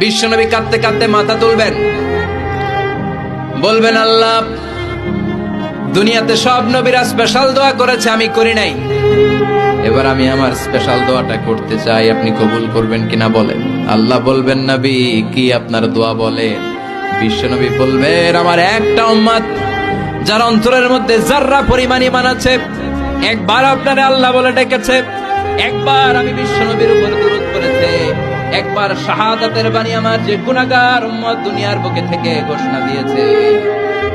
বিশ্বনবী কাঁদতে কাঁদতে মাথা তুলবেন, বলবেন আল্লাহ, দুনিয়াতে সব নবীরা স্পেশাল দোয়া করেছে, আমি করি নাই, এবার আমি আমার স্পেশাল দোয়াটা করতে চাই, আপনি কবুল করবেন কিনা বলেন। আল্লাহ বলবেন, নবী কি আপনার দোয়া বলেন? বিশ্বনবী বলবেন, আমার একটা উম্মত যার অন্তরের মধ্যে যাররা পরিমাণ ঈমান আছে, একবার আপনারে আল্লাহ বলে ডেকেছে, একবার আমি বিশ্বনবীর উপর দুরূদ পড়েছে, একবার শাহাদাতের বাণী আমার যে গুনাহগার উম্মত দুনিয়ার বুকে থেকে ঘোষণা দিয়েছে,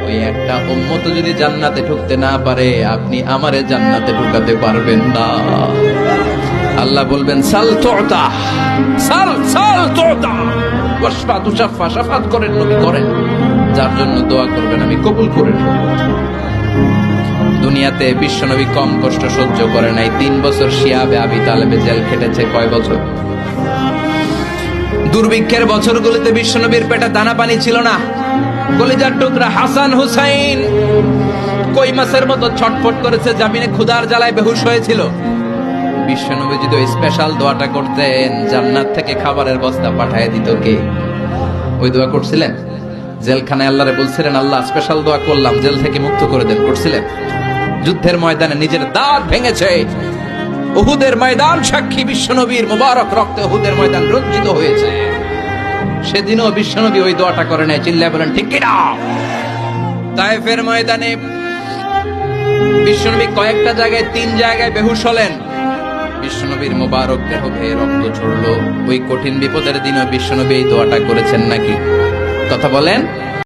ওই একটা উম্মত যদি জান্নাতে ঢুকতে না পারে, আপনি আমারে জান্নাতে ঢুকাতে পারবেন না। আল্লাহ বলবেন, সাল তুতা, সাল সাল তুতা, ওয়াশফা তুশাফা, শাফাত করেন নবী করেন, যার জন্য দোয়া করবেন আমি কবুল করে নেব। দুনিয়াতে বিশ্বনবী কম কষ্ট সহ্য করে নাই। 3 বছর শিয়াবে আবি তালেবে জেল খেটেছে। কয় বছর? দুর্ভিক্ষের বছরগুলোতে বিশ্বনবীর পেটে দানা পানি ছিল না। কলিজার টুকরা হাসান হুসাইন কই মাছের মতো ছটফট করেছে, জামিনে ক্ষুধার জ্বালায় বেহুশ হয়েছিল। বিশ্বনবী যদি ওই স্পেশাল দোয়াটা করতেন, জান্নাত থেকে খাবারের বস্তা পাঠিয়ে দিত কে? ওই দোয়া করছিলেন? জেলখানায় আল্লাহরে বলছিলেন, আল্লাহ স্পেশাল দোয়া করলাম, জেল থেকে মুক্ত করে দেন, করছিলেন? যুদ্ধের ময়দানে নিজের দাঁত ভেঙেছে, উহুদের ময়দান সাক্ষী, বিশ্বনবীর মুবারক রক্তে উহুদের ময়দান রঞ্জিত হয়েছে। সেদিনও বিশ্বনবী ওই দোয়াটা করে নাই। চিল্লায় বলেন ঠিক কিনা? তায়েফের ময়দানে বিশ্বনবী কয়েকটা জায়গায়, 3 জায়গায় বেহুশ হলেন। বিশ্বনবীর মুবারক দেহ বেয়ে রক্ত ঝরলো। ওই কঠিন বিপদের দিনও বিশ্বনবী এই দোয়াটা করেছেন নাকি? কথা বলেন।